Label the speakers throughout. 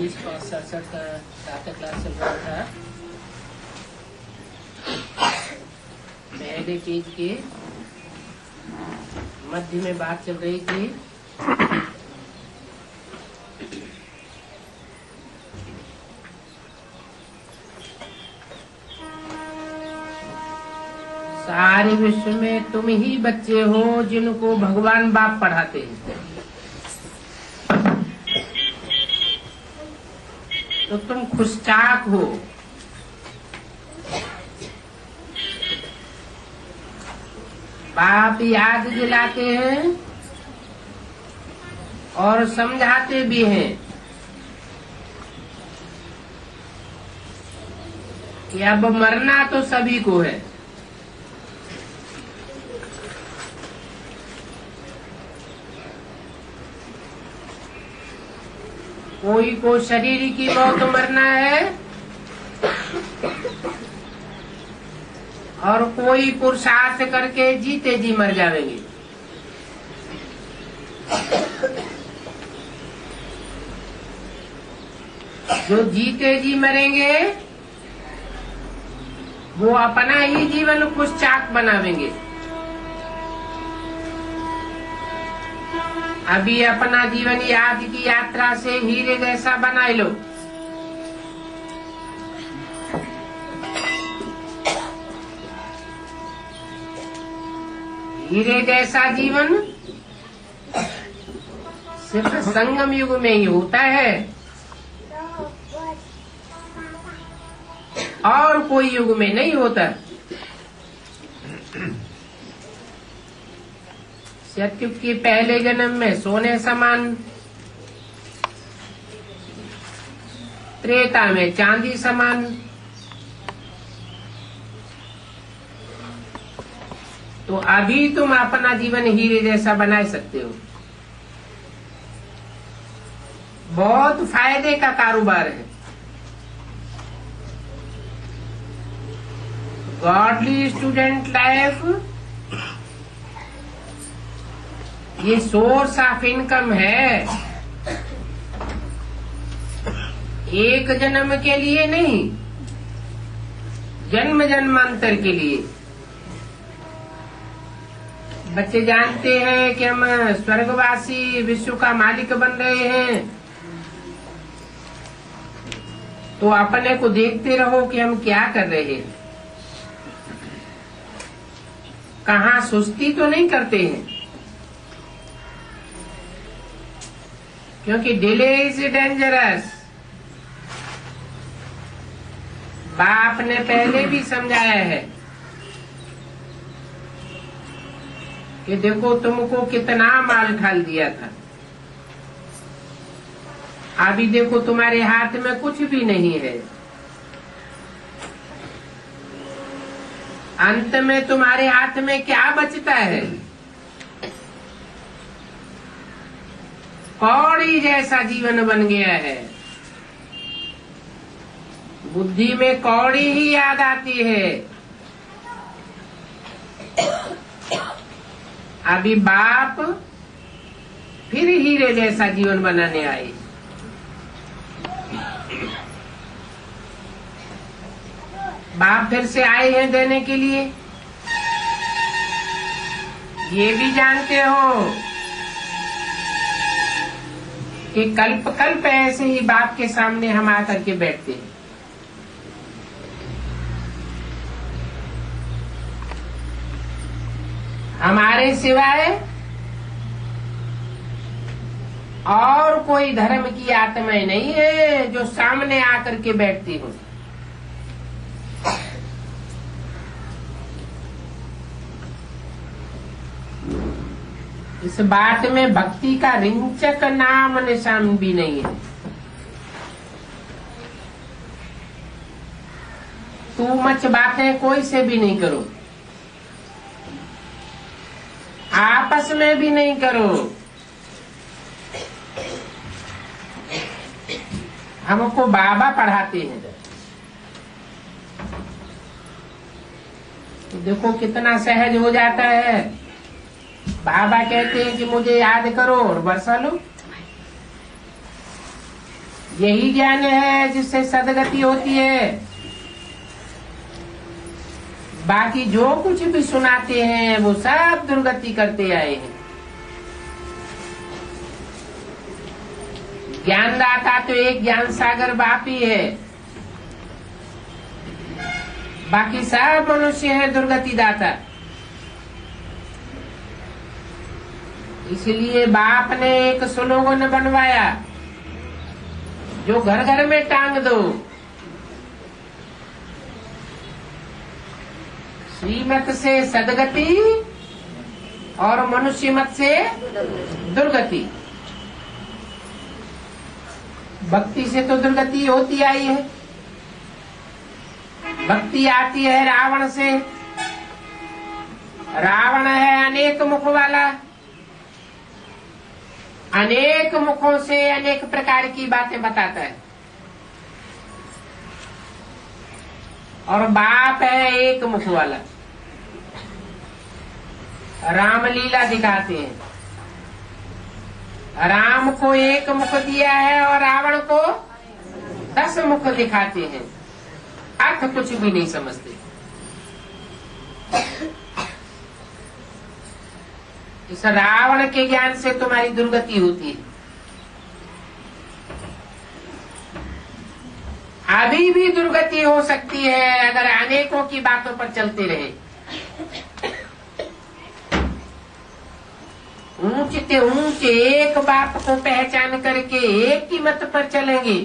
Speaker 1: 37 का क्लास चल रहा था। पहले पेज के मध्य में बात चल रही थी। सारे विश्व में तुम ही बच्चे हो जिनको भगवान बाप पढ़ाते हैं, तो तुम खुशचाक हो। बाप याद दिलाते हैं और समझाते भी हैं कि अब मरना तो सभी को है। कोई को शरीर की मौत मरना है और कोई पुरुषार्थ करके जीते जी मर जाएंगे। जो जीते जी मरेंगे वो अपना ही जीवन खुशचाक बनावेंगे। अभी अपना जीवन याद की यात्रा से हीरे जैसा बनाए लो। हीरे जैसा जीवन सिर्फ संगम युग में ही होता है और कोई युग में नहीं होता। सत्युग के पहले जन्म में सोने समान, त्रेता में चांदी समान, तो अभी तुम अपना जीवन हीरे जैसा बना सकते हो। बहुत फायदे का कारोबार है। गॉडली स्टूडेंट लाइफ ये सोर्स ऑफ इनकम है, एक जन्म के लिए नहीं, जन्म जन्मांतर के लिए। बच्चे जानते हैं कि हम स्वर्गवासी विश्व का मालिक बन रहे हैं, तो अपने को देखते रहो कि हम क्या कर रहे हैं। कहाँ सुस्ती तो नहीं करते हैं, क्योंकि डिले इज डेंजरस। बाप ने पहले भी समझाया है कि देखो तुमको कितना माल ठाल दिया था, अभी देखो तुम्हारे हाथ में कुछ भी नहीं है। अंत में तुम्हारे हाथ में क्या बचता है? कौड़ी जैसा जीवन बन गया है। बुद्धि में कौड़ी ही याद आती है। अभी बाप फिर हीरे जैसा जीवन बनाने आए। बाप फिर से आए हैं देने के लिए। ये भी जानते हो कि कल्प कल्प ऐसे ही बाप के सामने हम आकर के बैठते हैं। हमारे सिवाय और कोई धर्म की आत्माएं नहीं है जो सामने आकर के बैठती हो। इस बात में भक्ति का रिंचक नाम निशान भी नहीं है। तू मच बातें कोई से भी नहीं करो, आपस में भी नहीं करो। हमको बाबा पढ़ाते हैं। तो देखो कितना सहज हो जाता है। बाबा कहते हैं कि मुझे याद करो और बरसा लो। यही ज्ञान है जिससे सदगति होती है। बाकी जो कुछ भी सुनाते हैं वो सब दुर्गति करते आए हैं। ज्ञानदाता तो एक ज्ञान सागर बाप ही है, बाकी सब मनुष्य है दुर्गति दाता। इसलिए बाप ने एक स्लोगन बनवाया, जो घर घर में टांग दो, श्रीमत से सदगति और मनुष्य मत से दुर्गति। भक्ति से तो दुर्गति होती आई है। भक्ति आती है रावण से। रावण है अनेक मुख वाला, अनेक मुखों से अनेक प्रकार की बातें बताता है। और बाप है एक मुख वाला, रामलीला दिखाते हैं। राम को एक मुख दिया है और रावण को 10 मुख दिखाते हैं। अर्थ कुछ भी नहीं समझते। इस रावण के ज्ञान से तुम्हारी दुर्गति होती है। अभी भी दुर्गति हो सकती है अगर अनेकों की बातों पर चलते रहे। ऊंचे से ऊंचे एक बाप को पहचान करके एक की मत पर चलेंगे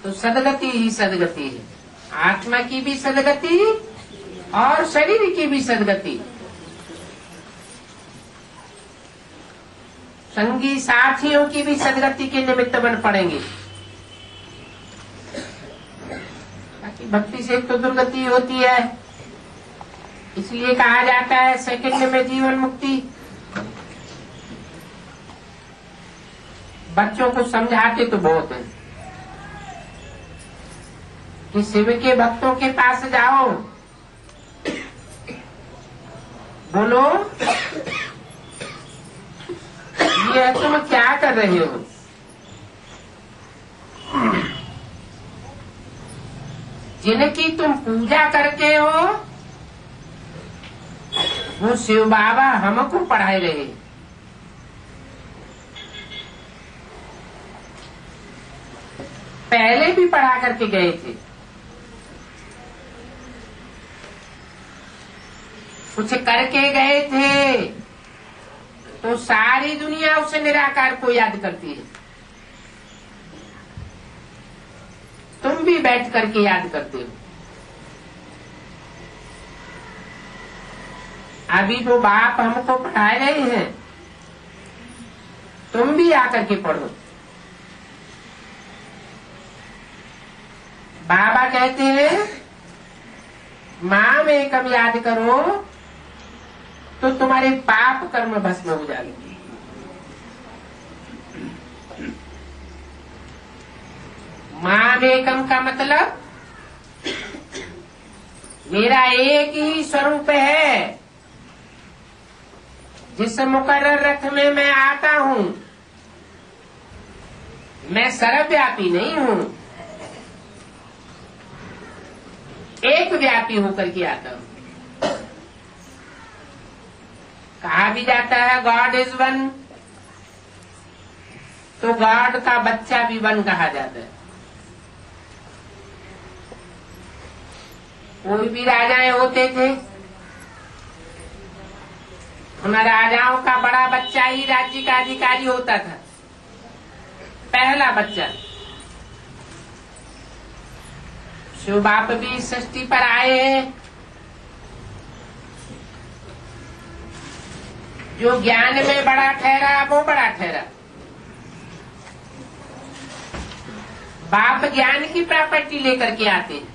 Speaker 1: तो सदगति ही सदगति है। आत्मा की भी सदगति और शरीर की भी सदगति। संगी साथियों की भी सदगति के निमित्त बन पड़ेंगे। बाकी भक्ति से तो दुर्गति होती है, इसलिए कहा जाता है सेकंड में जीवन मुक्ति। बच्चों को समझाते तो बहुत है कि शिव के भक्तों के पास जाओ, बोलो ये तुम क्या कर रहे हो। जिनकी तुम पूजा करते हो वो शिव बाबा हमको पढ़ाए रहे। पहले भी पढ़ा करके गए थे। कुछ करके गए थे तो सारी दुनिया उस निराकार को याद करती है। तुम भी बैठ करके याद करते हो। अभी वो बाप हमको पढ़ाए रहे हैं, तुम भी आकर के पढ़ो। बाबा कहते हैं माम एकम याद करो तो तुम्हारे पाप कर्म भस्म हो जाएंगे। माम एकम का मतलब मेरा एक ही स्वरूप है। जिस मुकर्रर रथ में मैं आता हूं, मैं सर्वव्यापी नहीं हूं, एक व्यापी होकर के आता हूं। कहा भी जाता है गॉड इज वन, तो गॉड का बच्चा भी वन कहा जाता है। कोई भी राजाएं होते थे, उन राजाओं का बड़ा बच्चा ही राज्य का अधिकारी होता था, पहला बच्चा। शिव बाप भी सृष्टि पर आए हैं। जो ज्ञान में बड़ा ठहरा वो बड़ा ठहरा। बाप ज्ञान की प्रॉपर्टी लेकर के आते हैं,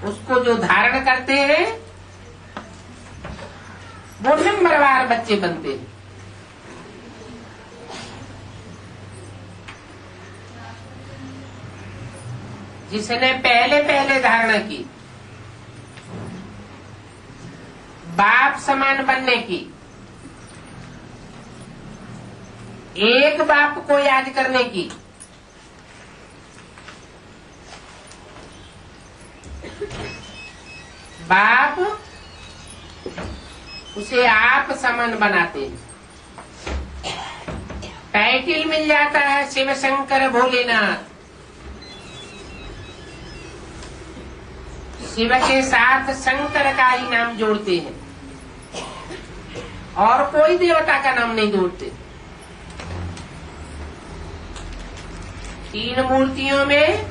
Speaker 1: उसको जो धारण करते हैं वो नंबरवार बच्चे बनते हैं। जिसने पहले पहले धारणा की बाप समान बनने की, एक बाप को याद करने की। बाप उसे आप समान बनाते हैं। टाइटिल मिल जाता है शिव शंकर भोलेनाथ। शिव के साथ शंकर का ही नाम जोड़ते हैं और कोई देवता का नाम नहीं जोड़ते। तीन मूर्तियों में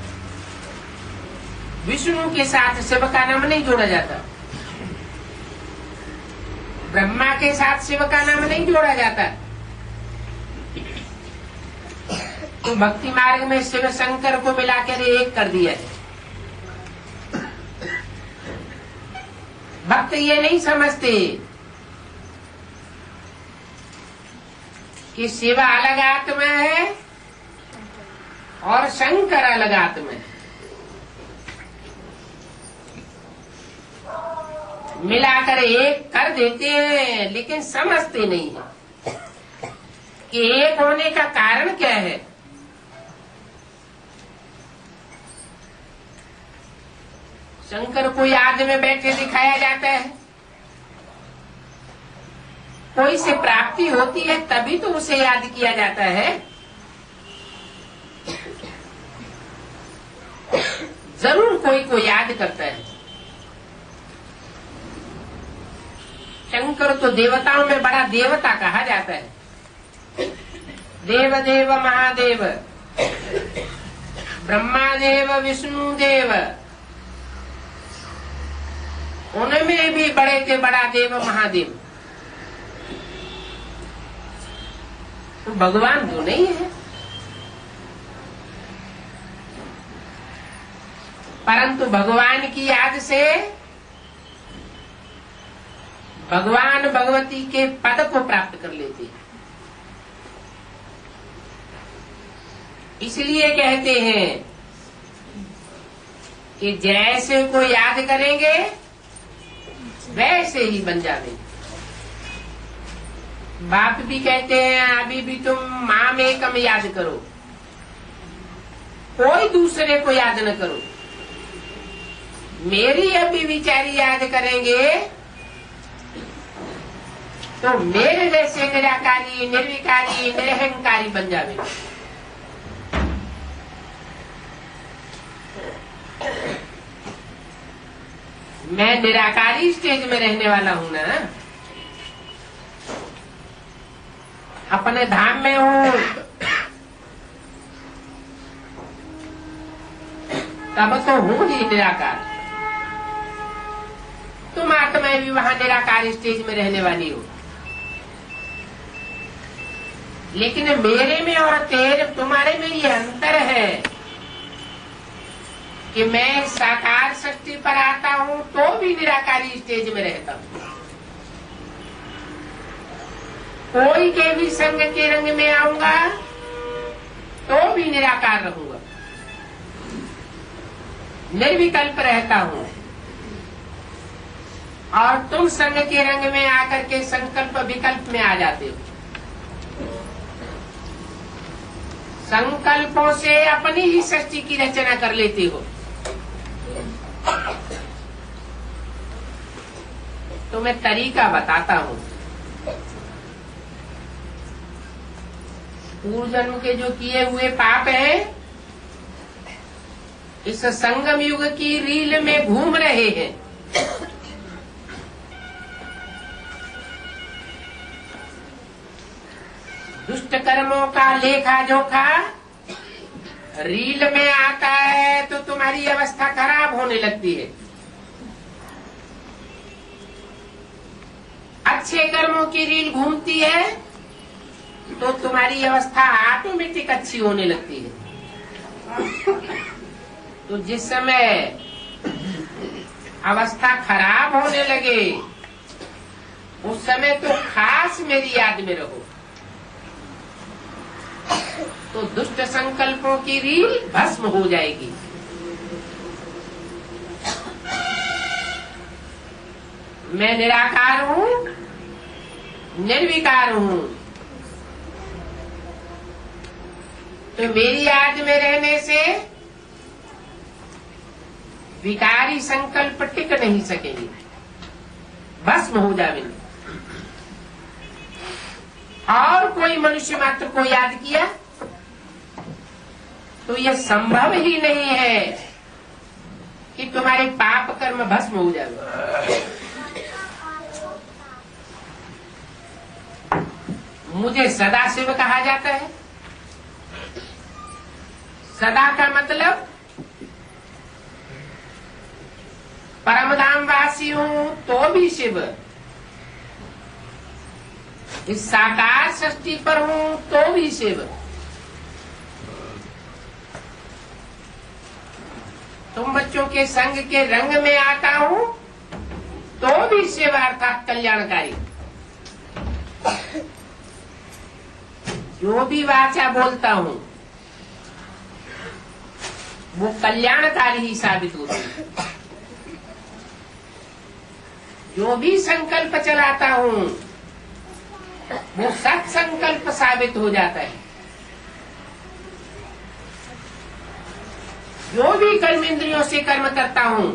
Speaker 1: विष्णु के साथ शिव का नाम नहीं जोड़ा जाता, ब्रह्मा के साथ शिव का नाम नहीं जोड़ा जाता। तो भक्ति मार्ग में शिव शंकर को मिलाकर एक कर दिया है। भक्त ये नहीं समझते कि शिव अलग आत्मा है और शंकर अलग आत्मा है। मिलाकर एक कर देते हैं, लेकिन समझते नहीं है कि एक होने का कारण क्या है। शंकर को याद में बैठे दिखाया जाता है। कोई से प्राप्ति होती है तभी तो उसे याद किया जाता है। जरूर कोई को याद करता है। शंकर तो देवताओं में बड़ा देवता कहा जाता है। देव देव महादेव, ब्रह्मा देव, विष्णु देव, उनमें भी बड़े से बड़ा देव महादेव। तो भगवान तो नहीं है, परंतु भगवान की याद से भगवान भगवती के पद को प्राप्त कर लेते हैं। इसलिए कहते हैं कि जैसे को याद करेंगे वैसे ही बन जाएंगे। बाप भी कहते हैं अभी भी तुम माँ में कम याद करो, कोई दूसरे को याद न करो। मेरी अभी विचारी याद करेंगे तो मेरे जैसे निराकारी, निर्विकारी, निरहंकारी बन जाएंगे। मैं निराकारी स्टेज में रहने वाला हूं ना, अपने धाम में हूं, तब तो हूं ही निराकार। तुम आत्माएं भी वहां निराकार स्टेज में रहने वाली हो, लेकिन मेरे में और तेरे तुम्हारे में ये अंतर है कि मैं साकार शक्ति पर आता हूं तो भी निराकारी स्टेज में रहता हूं। कोई के भी संग के रंग में आऊंगा तो भी निराकार रहूंगा, निर्विकल्प रहता हूं। और तुम संग के रंग में आकर के संकल्प विकल्प में आ जाते हो। संकल्पों से अपनी ही सृष्टि की रचना कर लेते हो। तो मैं तरीका बताता हूं। पूर्व जन्म के जो किए हुए पाप हैं, इस संगम युग की रील में घूम रहे हैं। दुष्ट कर्मों का लेखा जोखा रील में आता है तो तुम्हारी अवस्था खराब होने लगती है। अच्छे कर्मों की रील घूमती है तो तुम्हारी अवस्था ऑटोमेटिक अच्छी होने लगती है। तो जिस समय अवस्था खराब होने लगे उस समय तो खास मेरी याद में रहो, तो दुष्ट संकल्पों की रील भस्म हो जाएगी। मैं निराकार हूं, निर्विकार हूं, तो मेरी याद में रहने से विकारी संकल्प टिक नहीं सकेंगे, भस्म हो जाएंगे। और कोई मनुष्य मात्र को याद किया तो यह संभव ही नहीं है कि तुम्हारे पाप कर्म भस्म हो जाए। मुझे सदाशिव कहा जाता है। सदा का मतलब परमधाम वासी हूं तो भी शिव, इस साकार सृष्टि पर हूं तो भी शिव। तुम बच्चों के संग के रंग में आता हूं तो भी शिव अर्थात कल्याणकारी। जो भी वाचा बोलता हूं वो कल्याणकारी ही साबित होती है। जो भी संकल्प चलाता हूं वो सत संकल्प साबित हो जाता है। जो भी कर्म इंद्रियों से कर्म करता हूं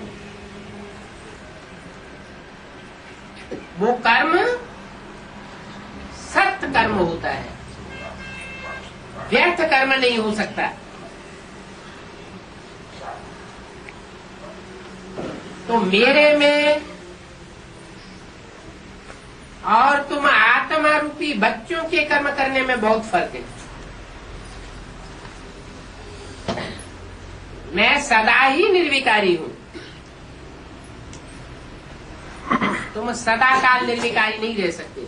Speaker 1: वो कर्म सत्य कर्म होता है, व्यर्थ कर्म नहीं हो सकता। तो मेरे में और तुम आत्मा रूपी बच्चों के कर्म करने में बहुत फर्क है। मैं सदा ही निर्विकारी हूं, तुम सदा काल निर्विकारी नहीं रह सकते।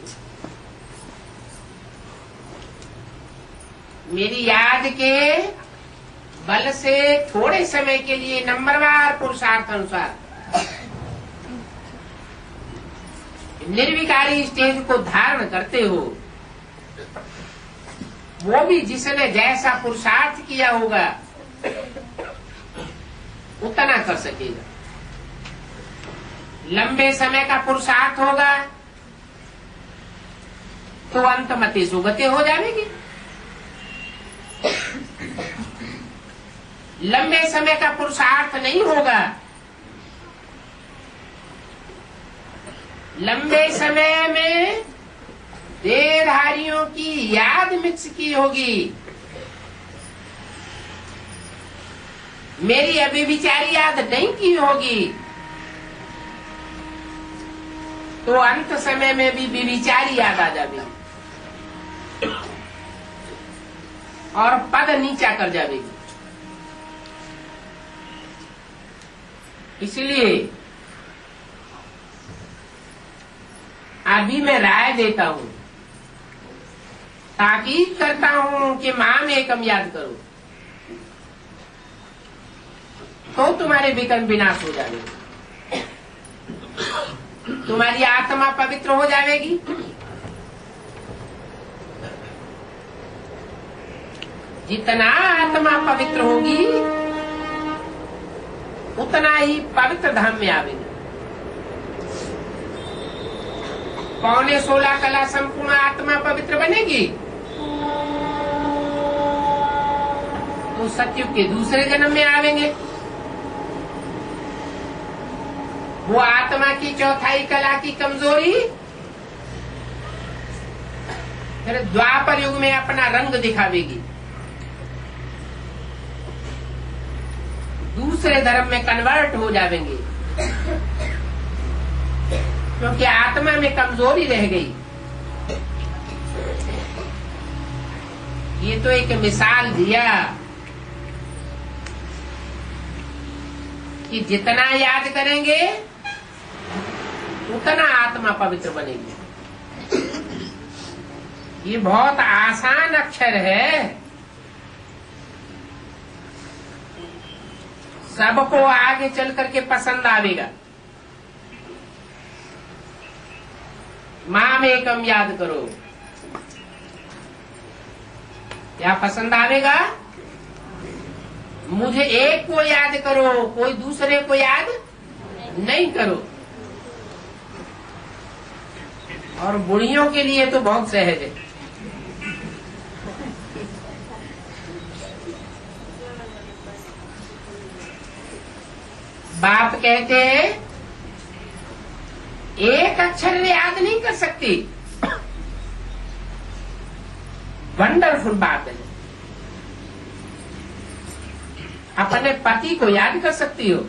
Speaker 1: मेरी याद के बल से थोड़े समय के लिए नंबरवार पुरुषार्थ अनुसार निर्विकारी स्टेज को धारण करते हो। वो भी जिसने जैसा पुरुषार्थ किया होगा उतना कर सकेगा। लंबे समय का पुरुषार्थ होगा तो अंत मते सुगते हो जाएगी। लंबे समय का पुरुषार्थ नहीं होगा, लंबे समय में देहधारियों की याद मिक्स की होगी। मेरी अभी विचारी याद नहीं की होगी तो अंत समय में भी विचारी याद आ जाएगी और पद नीचा कर जाएगी। इसलिए अभी मैं राय देता हूं, ताकीद करता हूं कि माम एकम याद करो तो तुम्हारे विकर्म विनाश हो जाएंगे, तुम्हारी आत्मा पवित्र हो जाएगी। जितना आत्मा पवित्र होगी उतना ही पवित्र धाम में आवेगी। 15.16 कला संपूर्ण आत्मा पवित्र बनेगी तो सतयुग के दूसरे जन्म में आवेंगे। वो आत्मा की चौथाई कला की कमजोरी फिर द्वापर युग में अपना रंग दिखावेगी, दूसरे धर्म में कन्वर्ट हो जाएंगे क्योंकि आत्मा में कमजोरी रह गई। ये तो एक मिसाल दिया कि जितना याद करेंगे उतना आत्मा पवित्र बनेगी। ये बहुत आसान अक्षर है, सबको आगे चल करके पसंद आवेगा। माम एकम याद करो, क्या पसंद आवेगा? मुझे एक को याद करो, कोई दूसरे को याद नहीं करो। और बुढ़ियों के लिए तो बहुत सहज है। बाप कहते हैं एक अक्षर याद नहीं कर सकती। वंडरफुल बात है। अपने पति को याद कर सकती हो,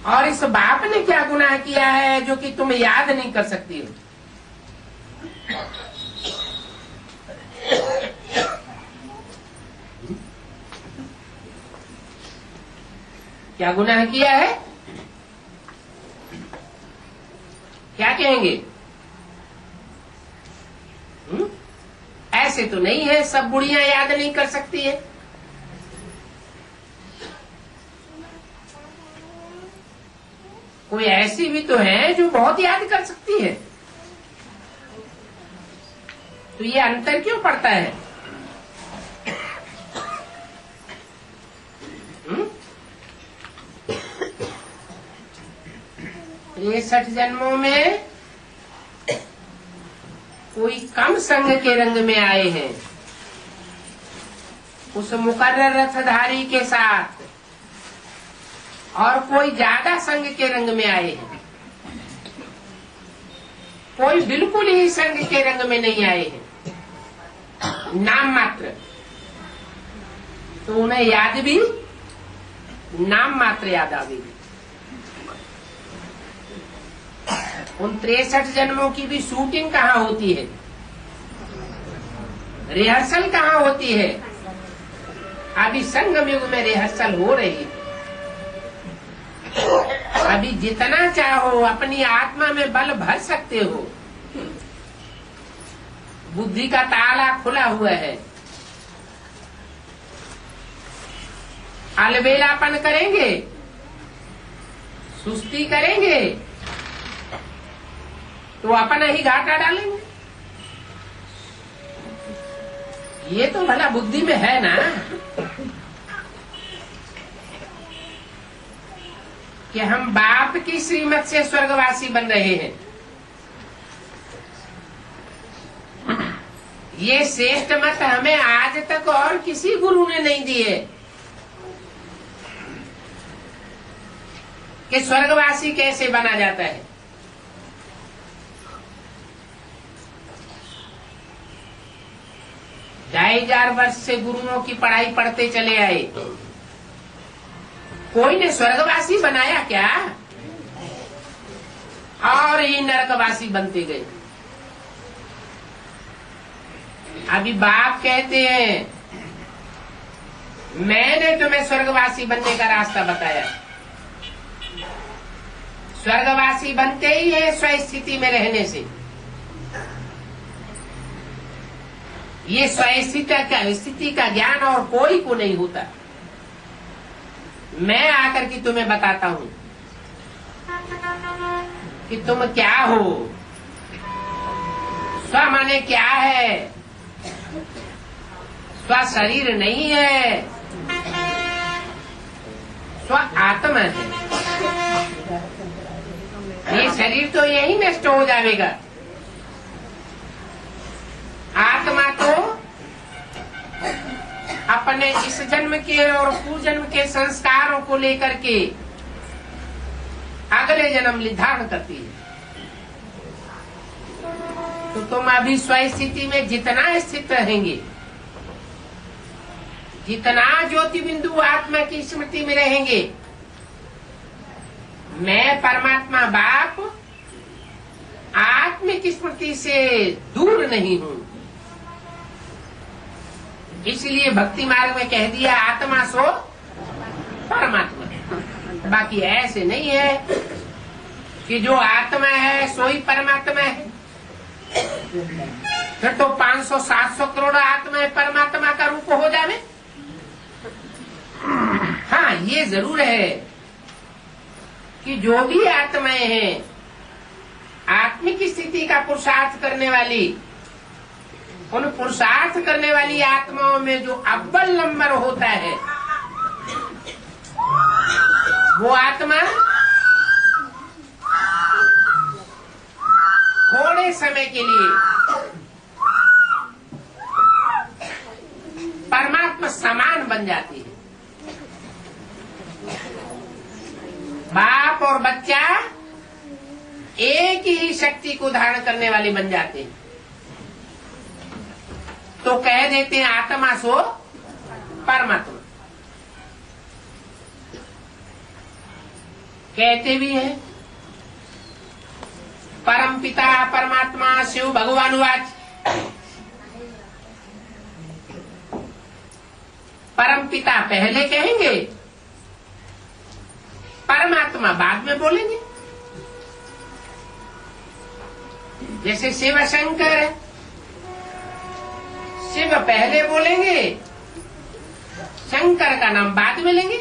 Speaker 1: और इस बाप ने क्या गुनाह किया है जो कि तुम याद नहीं कर सकती हो? क्या गुनाह किया है? क्या कहेंगे? ऐसे तो नहीं है सब बुढ़ियां याद नहीं कर सकती है। कोई ऐसी भी तो है जो बहुत याद कर सकती है। तो ये अंतर क्यों पड़ता है? 63 जन्मों में कोई कम संग के रंग में आए हैं उस मुकर्रर रथधारी के साथ, और कोई ज्यादा संग के रंग में आए हैं, कोई बिल्कुल ही संग के रंग में नहीं आए हैं, नाम मात्र। तो उन्हें याद भी नाम मात्र याद आवेगी। उन 63 जन्मों की भी शूटिंग कहाँ होती है, रिहर्सल कहाँ होती है? अभी संगम युग में रिहर्सल हो रही है। अभी जितना चाहो अपनी आत्मा में बल भर सकते हो। बुद्धि का ताला खुला हुआ है। अलबेलापन करेंगे, सुस्ती करेंगे तो अपना ही घाटा डालेंगे। ये तो भला बुद्धि में है ना कि हम बाप की श्रीमत से स्वर्गवासी बन रहे हैं। ये श्रेष्ठ मत हमें आज तक और किसी गुरु ने नहीं दिए कि स्वर्गवासी कैसे बना जाता है। ढाई हजार वर्ष से गुरुओं की पढ़ाई पढ़ते चले आए, कोई ने स्वर्गवासी बनाया क्या? और ही नरकवासी बनते गए। अभी बाप कहते हैं मैंने तुम्हें स्वर्गवासी बनने का रास्ता बताया। स्वर्गवासी बनते ही है स्वस्थिति में रहने से। ये स्वस्थिति का ज्ञान और कोई को नहीं होता। मैं आकर के तुम्हें बताता हूं कि तुम क्या हो। स्व माने क्या है? स्व शरीर नहीं है, स्व आत्मा है। ये शरीर तो यही नष्ट हो जाएगा। आत्मा तो अपने इस जन्म के और पूर्व जन्म के संस्कारों को लेकर के अगले जन्म निर्धारण करती है। तो तुम अभी स्वस्थिति में जितना स्थित रहेंगे, जितना ज्योति बिंदु आत्मा की स्मृति में रहेंगे, मैं परमात्मा बाप आत्मिक स्मृति से दूर नहीं हूं। इसलिए भक्ति मार्ग में कह दिया आत्मा सो परमात्मा। बाकी ऐसे नहीं है कि जो आत्मा है सो ही परमात्मा है। फिर तो 500-700 करोड़ आत्माएं परमात्मा का रूप हो जावे। हाँ, ये जरूर है कि जो भी आत्माएं हैं आत्मिक स्थिति का पुरुषार्थ करने वाली, उन पुरुषार्थ करने वाली आत्माओं में जो अव्वल नंबर होता है वो आत्मा थोड़े समय के लिए परमात्मा समान बन जाती है। और बच्चा एक ही शक्ति को धारण करने वाले बन जाते हैं। तो कह देते हैं आत्मा सो परमात्मा, कहते भी हैं परम पिता परमात्मा शिव भगवान वाच। परम पिता पहले कहेंगे, परमात्मा बाद में बोलेंगे। जैसे शिव शंकर है, शिव पहले बोलेंगे, शंकर का नाम बाद में लेंगे।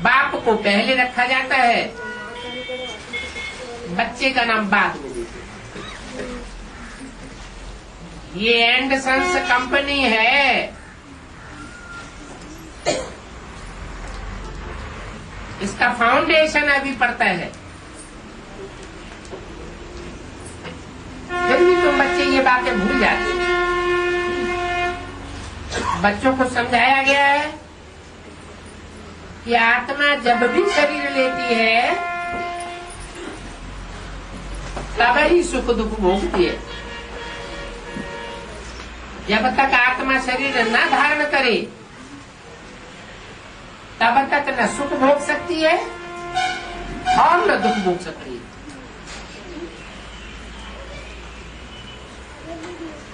Speaker 1: बाप को पहले रखा जाता है, बच्चे का नाम बाद में देते। ये एंडरसन्स कंपनी है, इसका फाउंडेशन अभी पड़ता है। फिर भी तुम बच्चे ये बातें भूल जाते हैं। बच्चों को समझाया गया है कि आत्मा जब भी शरीर लेती है तब ही सुख दुख भोगती है। जब तक आत्मा शरीर न धारण करे तब तक न सुख भोग सकती है और न दुख भोग सकती है।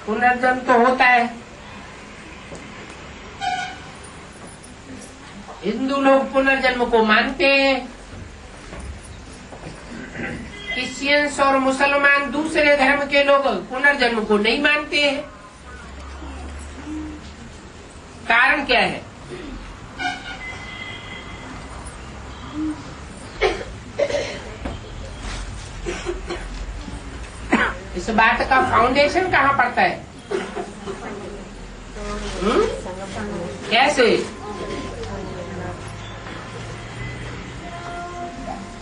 Speaker 1: पुनर्जन्म तो होता है। हिंदू लोग पुनर्जन्म को मानते हैं, क्रिश्चियंस और मुसलमान दूसरे धर्म के लोग पुनर्जन्म को नहीं मानते हैं। कारण क्या है? इस बात का फाउंडेशन कहाँ पड़ता है? कैसे?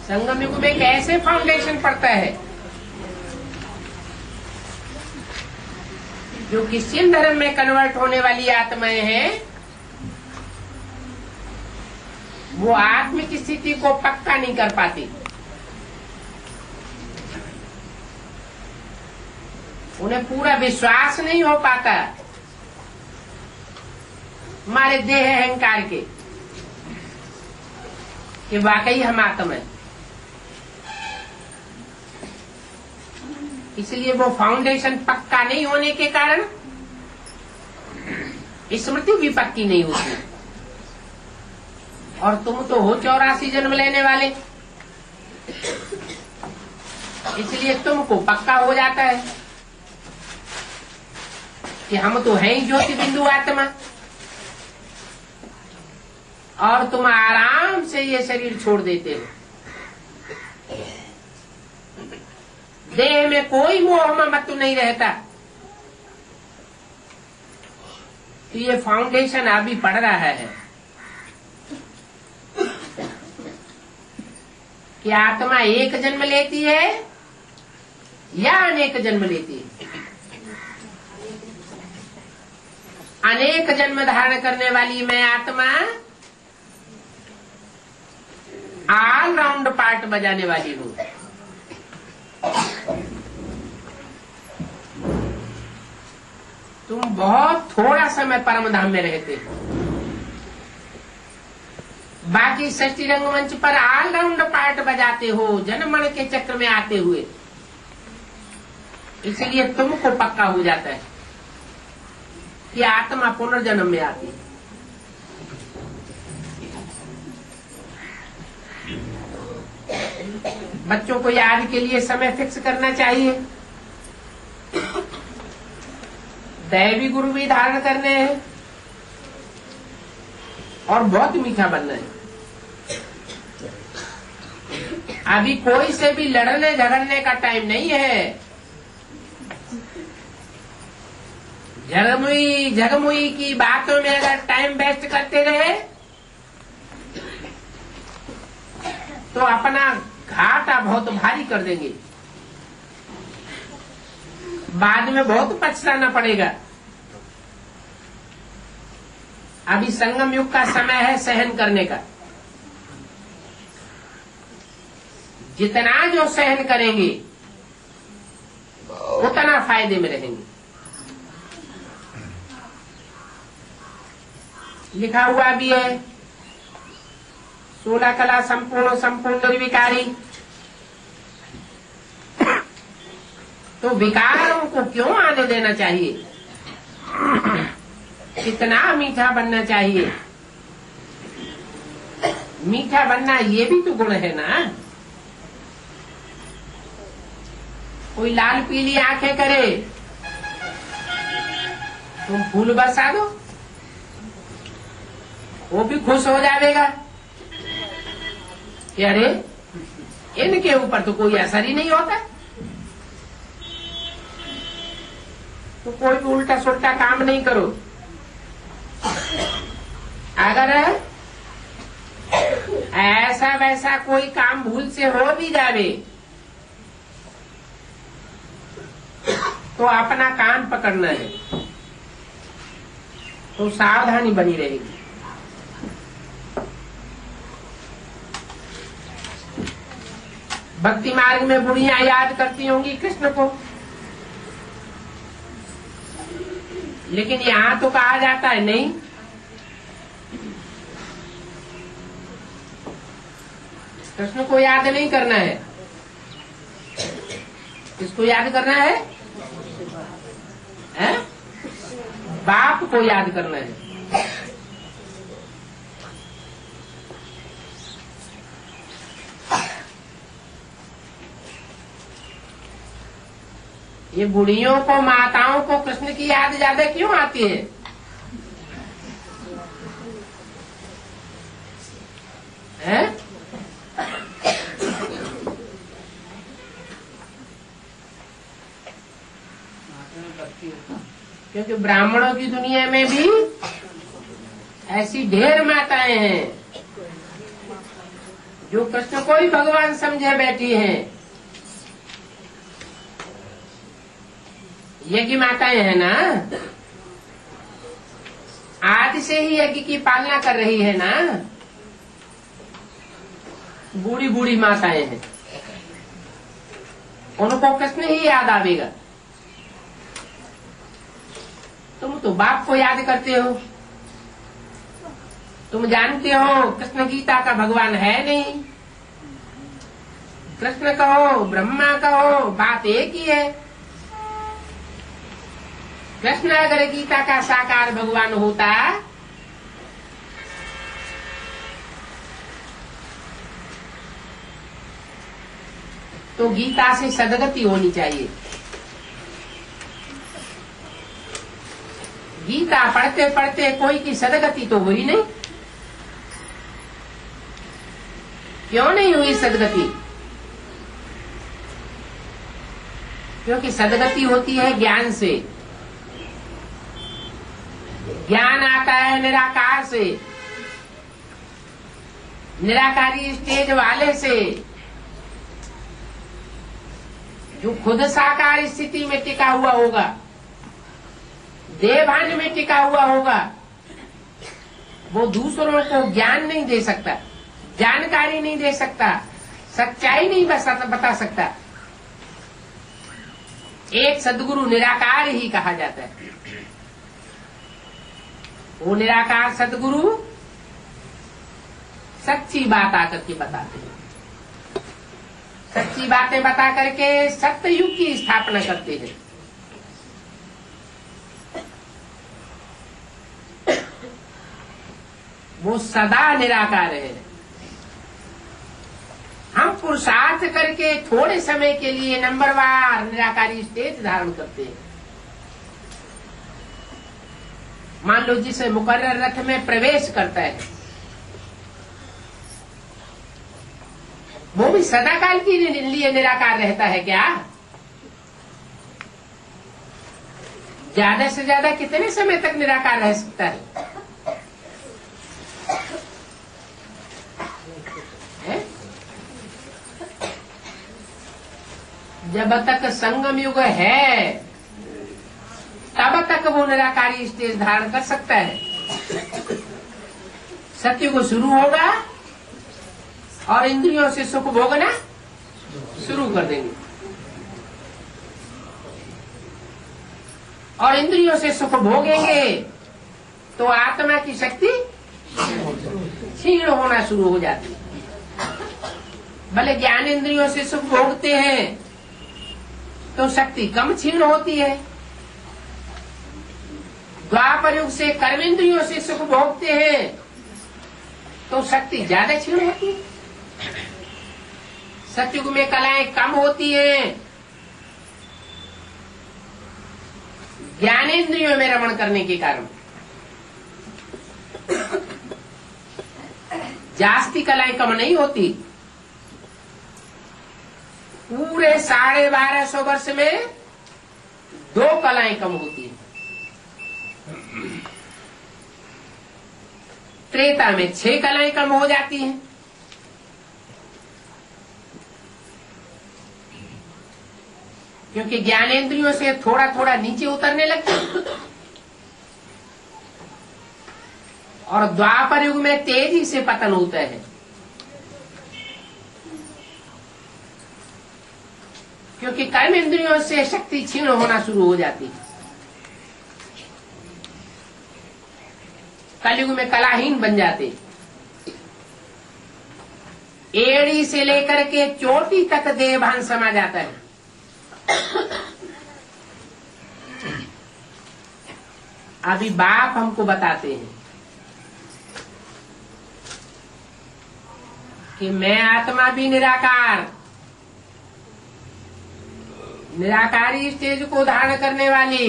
Speaker 1: संगम युग में कैसे फाउंडेशन पड़ता है? जो क्रिश्चियन धर्म में कन्वर्ट होने वाली आत्माएं हैं वो आत्मिक स्थिति को पक्का नहीं कर पाती। उन्हें पूरा विश्वास नहीं हो पाता हमारे देह अहंकार के कि वाकई हम आत्मा है। इसलिए वो फाउंडेशन पक्का नहीं होने के कारण स्मृति भी पक्की नहीं होती। और तुम तो हो 84 जन्म लेने वाले, इसलिए तुमको पक्का हो जाता है कि हम तो हैं ही ज्योति बिंदु आत्मा, और तुम आराम से ये शरीर छोड़ देते हो। देह में कोई मोह ममत्व नहीं रहता। तो ये फाउंडेशन अभी पड़ रहा है कि आत्मा एक जन्म लेती है या अनेक जन्म लेती है। अनेक जन्म धारण करने वाली मैं आत्मा ऑल राउंड पार्ट बजाने वाली हूँ। तुम बहुत थोड़ा समय परम धाम में रहते हो, बाकी सृष्टि रंगमंच पर ऑल राउंड पार्ट बजाते हो जन्म मरण के चक्र में आते हुए। इसलिए तुमको पक्का हो जाता है कि आत्मा पुनर्जन्म में आती है। बच्चों को याद के लिए समय फिक्स करना चाहिए। दैवी गुरु भी धारण करने हैं और बहुत मीठा बनना है। अभी कोई से भी लड़ने झगड़ने का टाइम नहीं है। झगमुई की बातों में अगर टाइम वेस्ट करते रहे तो अपना घाटा बहुत भारी कर देंगे, बाद में बहुत पछताना पड़ेगा। अभी संगम युग का समय है सहन करने का। जितना जो सहन करेंगे उतना फायदे में रहेंगे। लिखा हुआ भी है 16 कला संपूर्ण निर्विकारी। तो विकारों को क्यों आने देना चाहिए? कितना मीठा बनना चाहिए। मीठा बनना ये भी तो गुण है ना। कोई लाल पीली आंखें करे, तुम फूल बरसा दो, वो भी खुश हो जाएगा कि अरे इनके ऊपर तो कोई असर ही नहीं होता। तो कोई भी उल्टा सुल्टा काम नहीं करो। अगर ऐसा वैसा कोई काम भूल से हो भी जावे तो अपना कान पकड़ना है, तो सावधानी बनी रहेगी। भक्ति मार्ग में बुढ़ियां याद करती होंगी कृष्ण को, लेकिन यहाँ तो कहा जाता है नहीं, कृष्ण को याद नहीं करना है। किसको याद करना है? बाप को याद करना है। ये बुढ़ियों को, माताओं को कृष्ण की याद ज्यादा क्यों आती है? हैं? क्योंकि ब्राह्मणों की दुनिया में भी ऐसी ढेर माताएं हैं जो कृष्ण को ही भगवान समझे बैठी हैं। यज्ञ माताएं हैं ना, आदि से ही यज्ञ की पालना कर रही है ना। बूढ़ी बूढ़ी माताएं हैं, उनको कृष्ण ही याद आवेगा। तुम तो बाप को याद करते हो। तुम जानते हो कृष्ण गीता का भगवान है नहीं। कृष्ण कहो, ब्रह्मा कहो, बात एक ही है। कृष्ण अगर गीता का साकार भगवान होता तो गीता से सदगति होनी चाहिए। गीता पढ़ते पढ़ते कोई की सदगति तो हुई नहीं। क्यों नहीं हुई सदगति? क्योंकि सदगति होती है ज्ञान से। ज्ञान आता है निराकार से, निराकारी स्टेज वाले से, जो खुद साकार स्थिति में टिका हुआ होगा, देवभान में टिका हुआ होगा। वो दूसरों को ज्ञान नहीं दे सकता, जानकारी नहीं दे सकता, सच्चाई नहीं बता सकता। एक सद्गुरु निराकार ही कहा जाता है। वो निराकार सद्गुरु सच्ची बात आकर के बताते हैं, सच्ची बातें बता करके सत्य युग की स्थापना करते हैं। वो सदा निराकार है। हम पुरुषार्थ करके थोड़े समय के लिए नंबरवार निराकारी स्टेज धारण करते हैं। मान लो जिसे मुकर्रर रथ में प्रवेश करता है, वो भी सदाकाल के लिए निराकार रहता है क्या? ज्यादा से ज्यादा कितने समय तक निराकार रह सकता है? जब तक संगम युग है तब तक वो निराकारी स्टेज धारण कर सकता है। सत्युग शुरू होगा और इंद्रियों से सुख भोगना शुरू कर देंगे और इंद्रियों से सुख भोगेंगे तो आत्मा की शक्ति क्षीण होना शुरू हो जाती है। भले ज्ञान इंद्रियों से सुख भोगते हैं तो शक्ति कम क्षीण होती है, द्वापर युग से कर्म इंद्रियों से सुख भोगते हैं तो शक्ति ज्यादा क्षीण होती है। सतयुग में कलाएं कम होती हैं, ज्ञानेन्द्रियों में रमण करने के कारण जास्ती कलाएं कम नहीं होती। पूरे 1250 वर्ष में 2 कलाएं कम होती हैं। त्रेता में 6 कलाएं कम हो जाती हैं। क्योंकि ज्ञानेन्द्रियों से थोड़ा थोड़ा नीचे उतरने लगते हैं और द्वापर युग में तेजी से पतन होता है। क्योंकि कर्म इंद्रियों से शक्ति क्षीण होना शुरू हो जाती है। कलयुग में कलाहीन बन जाते, एड़ी से लेकर के चोटी तक देहभान समा जाता है। अभी बाप हमको बताते हैं कि मैं आत्मा भी निराकार, निराकारी स्टेज को धारण करने वाली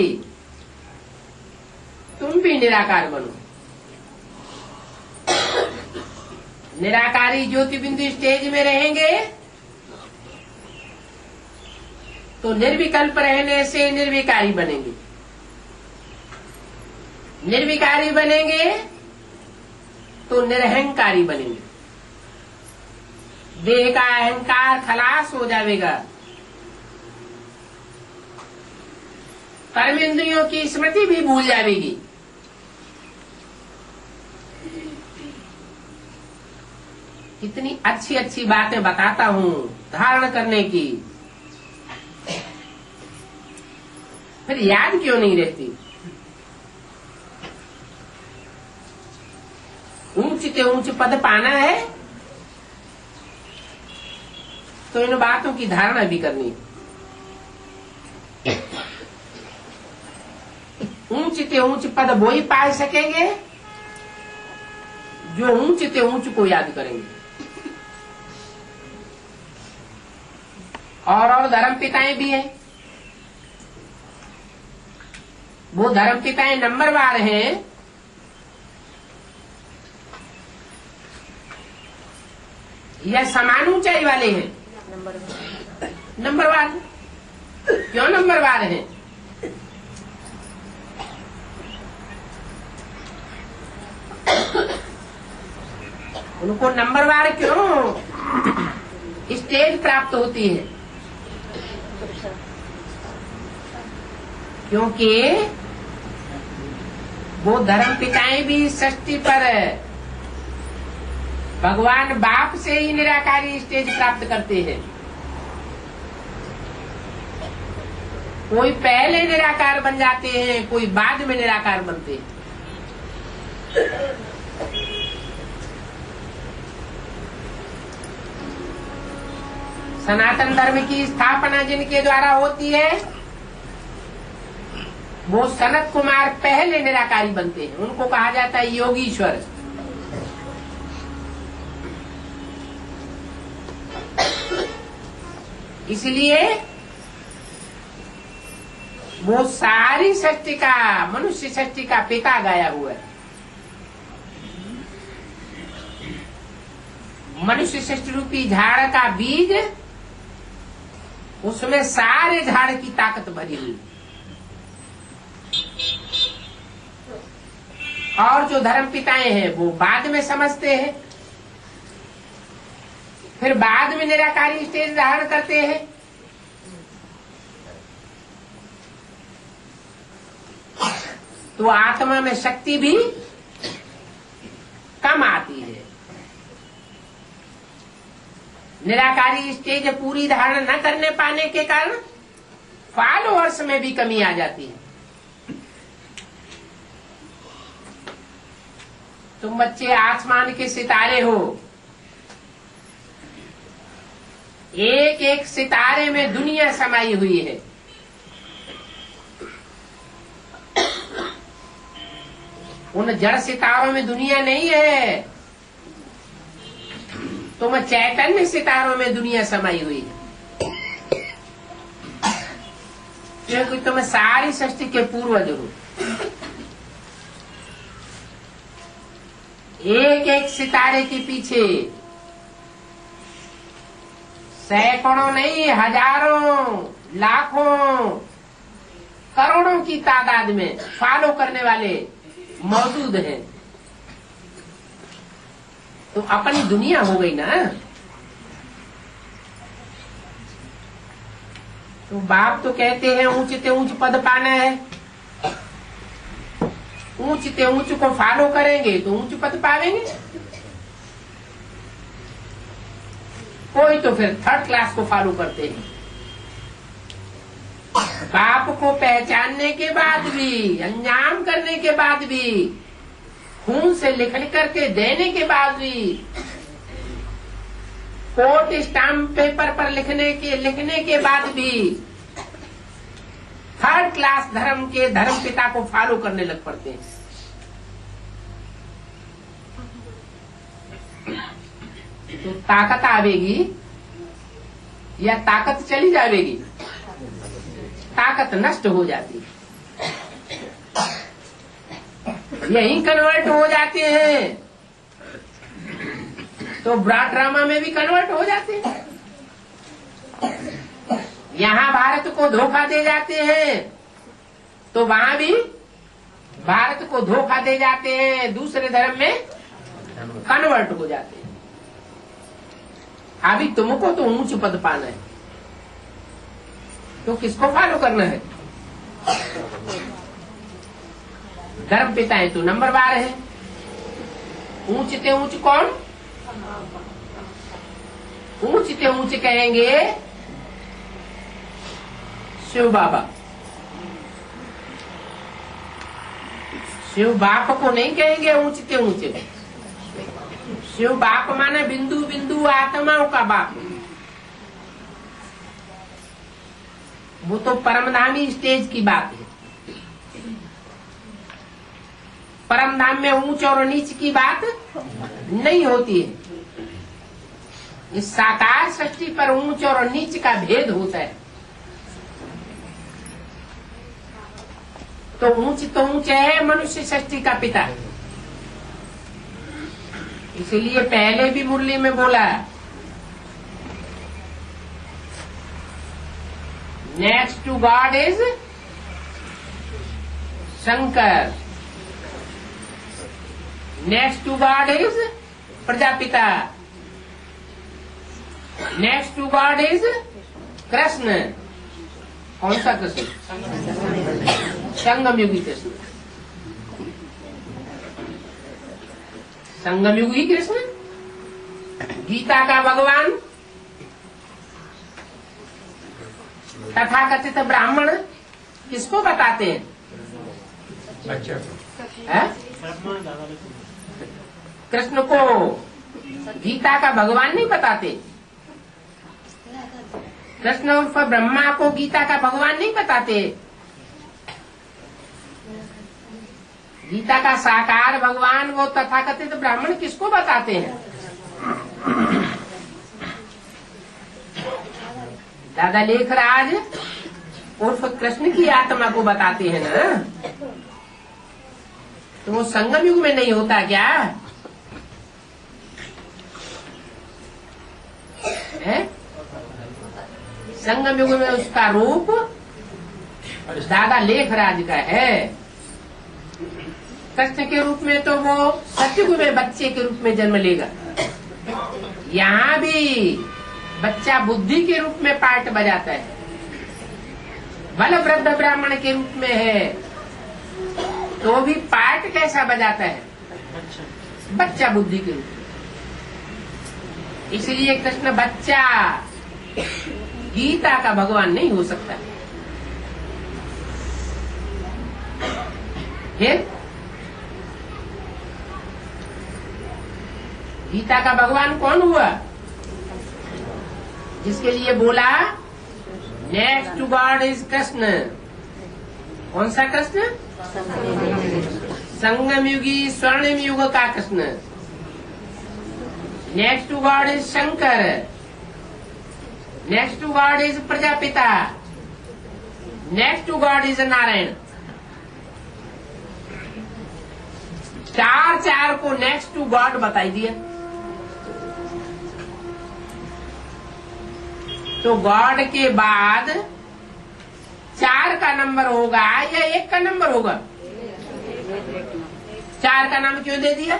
Speaker 1: तुम भी निराकार बनो। निराकारी ज्योति बिंदु स्टेज में रहेंगे तो निर्विकल्प रहने से निर्विकारी बनेंगे, निर्विकारी बनेंगे तो निरहंकारी बनेंगे। देह का अहंकार खलास हो जाएगा, कर्म इंद्रियों की स्मृति भी भूल जाएगी। कितनी अच्छी अच्छी बातें बताता हूँ धारण करने की, फिर याद क्यों नहीं रहती? ऊंच से ऊंच पद पाना है तो इन बातों की धारणा भी करनी। ऊंच से ऊंच पद वो ही पा सकेंगे जो ऊंच से ऊंच को याद करेंगे। और धर्म पिताएं भी हैं, वो धर्म पिताएं नंबरवार हैं या समान ऊंचाई वाले हैं? नंबरवार। क्यों नंबरवार हैं? उनको नंबरवार क्यों स्टेज प्राप्त होती है? क्योंकि वो धर्म पिताएं भी सृष्टि पर भगवान बाप से ही निराकारी स्टेज प्राप्त करते हैं। कोई पहले निराकार बन जाते हैं, कोई बाद में निराकार बनते हैं। सनातन धर्म की स्थापना जिनके द्वारा होती है वो सनत कुमार पहले निराकारी बनते हैं। उनको कहा जाता है योगीश्वर। इसलिए वो सारी सृष्टि का, मनुष्य सृष्टि का पिता गाया हुआ है। मनुष्य सृष्टि रूपी झाड़ का बीज, उसमें सारे झाड़ की ताकत भरी हुई। और जो धर्म पिताएं हैं वो बाद में समझते हैं, फिर बाद में निराकारी स्टेज धारण करते हैं। तो आत्मा में शक्ति भी कम आती है। निराकारी स्टेज पूरी धारण न करने पाने के कारण फॉलोअर्स में भी कमी आ जाती है। तुम बच्चे आसमान के सितारे हो, एक एक सितारे में दुनिया समाई हुई है। उन जड़ सितारों में दुनिया नहीं है, तुम चैतन्य सितारों में दुनिया समाई हुई है। क्योंकि तुम सारी सृष्टि के पूर्वज हो। एक एक सितारे के पीछे सैकड़ों नहीं, हजारों, लाखों, करोड़ों की तादाद में फॉलो करने वाले मौजूद हैं। तो अपनी दुनिया हो गई ना। तो बाप तो कहते हैं ऊंच से ऊंच पद पाना है, ऊंच से ऊंच को फॉलो करेंगे तो ऊंच पद पावेंगे। कोई तो फिर थर्ड क्लास को फॉलो करते हैं। बाप को पहचानने के बाद भी, अंजाम करने के बाद भी, खून से लिख करके देने के बाद भी, कोर्ट स्टाम्प पेपर पर लिखने के बाद भी थर्ड क्लास धर्म के धर्म पिता को फॉलो करने लग पड़ते हैं। तो ताकत आवेगी या ताकत चली जाएगी? ताकत नष्ट हो जाती है, यही कन्वर्ट हो जाते हैं। तो ब्रॉड ड्रामा में भी कन्वर्ट हो जाते हैं। यहाँ भारत को धोखा दे जाते हैं तो वहां भी भारत को धोखा दे जाते हैं, दूसरे धर्म में कन्वर्ट हो जाते हैं। अभी तुमको तो ऊंच पद पाना है, तो किसको फॉलो करना है? धर्म पिता है तो नंबर 12 है। ऊंच से ऊंच कौन? ऊंच से ऊंच कहेंगे शिव बाबा। शिव बाप को नहीं कहेंगे ऊंच से ऊंचे। शिव बाप माने बिंदु बिंदु आत्माओं का बाप। वो तो परमधामी स्टेज की बात है। परमधाम में ऊंच और नीच की बात नहीं होती है। इस साकार सृष्टि पर ऊंच और नीच का भेद होता है। तो ऊंच है मनुष्य सृष्टि का पिता। इसलिए पहले भी मुरली में बोला, next to God is Shankar, next to God is Prajapita, next to God is Krishna. कौन सा कृष्ण? संगम युगी कृष्ण। संगम युगी कृष्ण, गीता का भगवान, तथाकथित ब्राह्मण किसको बताते हैं? कृष्ण को गीता का भगवान नहीं बताते। कृष्ण उर्फ ब्रह्मा को गीता का भगवान नहीं बताते। गीता का साकार भगवान वो तथाकथित ब्राह्मण किसको बताते हैं? दादा लेखराज उर्फ कृष्ण की आत्मा को बताते हैं ना। तो वो संगम युग में नहीं होता क्या है? संगम युग में उसका रूप दादा लेखराज का है। कृष्ण के रूप में तो वो सतयुग में बच्चे के रूप में जन्म लेगा। यहाँ भी बच्चा बुद्धि के रूप में पार्ट बजाता है, बल वृद्ध ब्राह्मण के रूप में है तो भी पार्ट कैसा बजाता है? बच्चा बुद्धि के रूप में। इसलिए कृष्ण बच्चा गीता का भगवान नहीं हो सकता। फिर गीता का भगवान कौन हुआ? जिसके लिए बोला next to God is Krishna. कौन सा कृष्ण? संगम युगी स्वर्णिम युग का कृष्ण। Next to God is Shankar. Next to God is Prajapita. Next to God is Narayan. चार को नेक्स्ट टू गॉड बताई दिया। तो गॉड के बाद 4 का नंबर होगा या 1 का नंबर होगा? 4 का नाम क्यों दे दिया?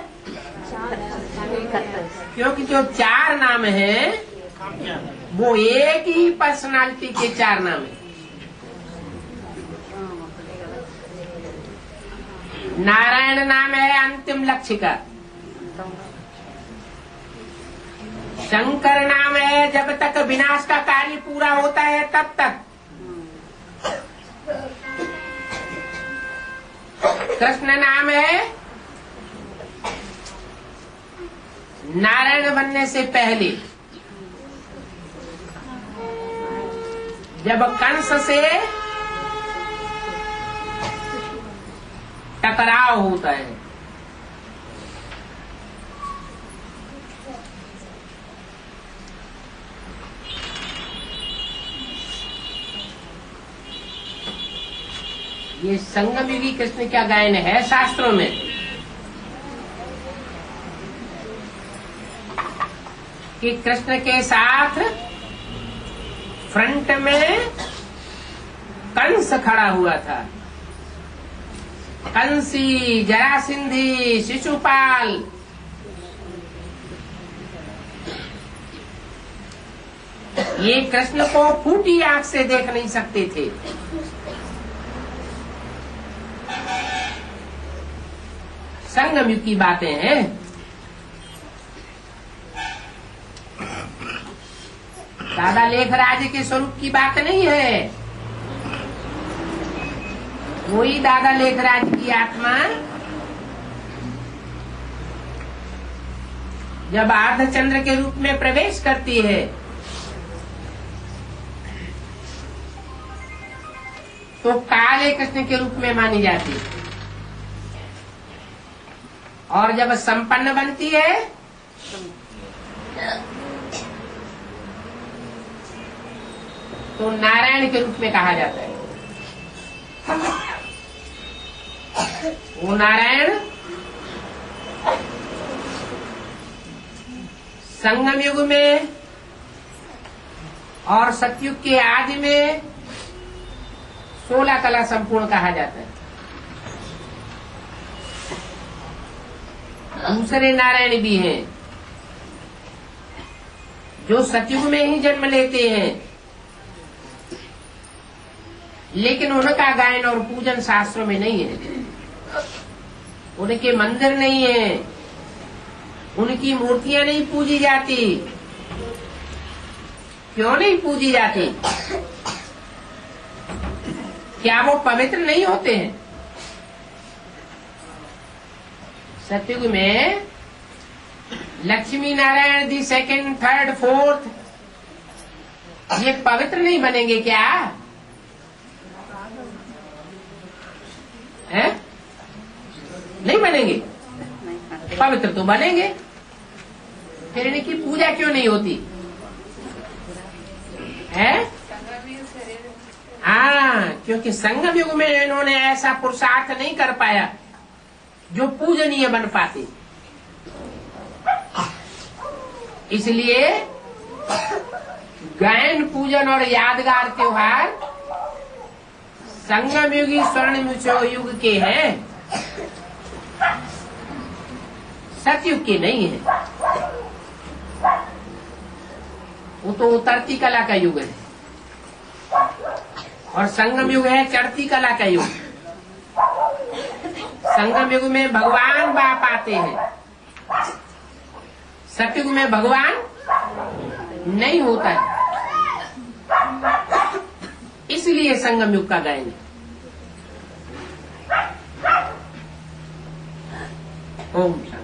Speaker 1: क्योंकि जो 4 नाम है वो एक ही पर्सनालिटी के 4 नाम है। नारायण नाम है अंतिम लक्ष्य का। शंकर नाम है जब तक विनाश का कार्य पूरा होता है तब तक। कृष्ण नाम है नारायण बनने से पहले, जब कंस से टकराव होता है। ये संगम युगी कृष्ण का गायन है शास्त्रों में। कि कृष्ण के साथ फ्रंट में कंस खड़ा हुआ था। कंसी, जरासिंधी, शिशुपाल। ये कृष्ण को फूटी आंख से देख नहीं सकते थे। संगम युग की बातें हैं। दादा लेखराज के स्वरूप की बात नहीं है। वही दादा लेखराज की आत्मा जब अर्धचंद्र के रूप में प्रवेश करती है तो काले कृष्ण के रूप में मानी जाती है, और जब संपन्न बनती है तो नारायण के रूप में कहा जाता है। वो नारायण संगम युग में और सतयुग के आदि में 16 कला संपूर्ण कहा जाता है। दूसरे नारायण भी हैं जो सतयुग में ही जन्म लेते हैं, लेकिन उनका गायन और पूजन शास्त्रों में नहीं है। उनके मंदिर नहीं है, उनकी मूर्तियां नहीं पूजी जाती। क्यों नहीं पूजी जाती? क्या वो पवित्र नहीं होते हैं? सतयुग में Lakshmi Narayan the second, third, fourth ये पवित्र नहीं बनेंगे क्या? हैं? नहीं बनेंगे? पवित्र तो बनेंगे। फिर इनकी पूजा क्यों नहीं होती है? हाँ, क्योंकि संगम युग में इन्होंने ऐसा पुरुषार्थ नहीं कर पाया जो पूजनीय बन पाते। इसलिए गायन, पूजन और यादगार त्योहार संगम युगी स्वर्णिम युग के हैं, सतयुग के नहीं है। वो तो उतरती कला का युग है और संगम युग है चढ़ती कला का युग। संगम युग में भगवान बाप आते हैं, सतयुग में भगवान नहीं होता है, इसलिए संगम युग का गायन। ओम शांति।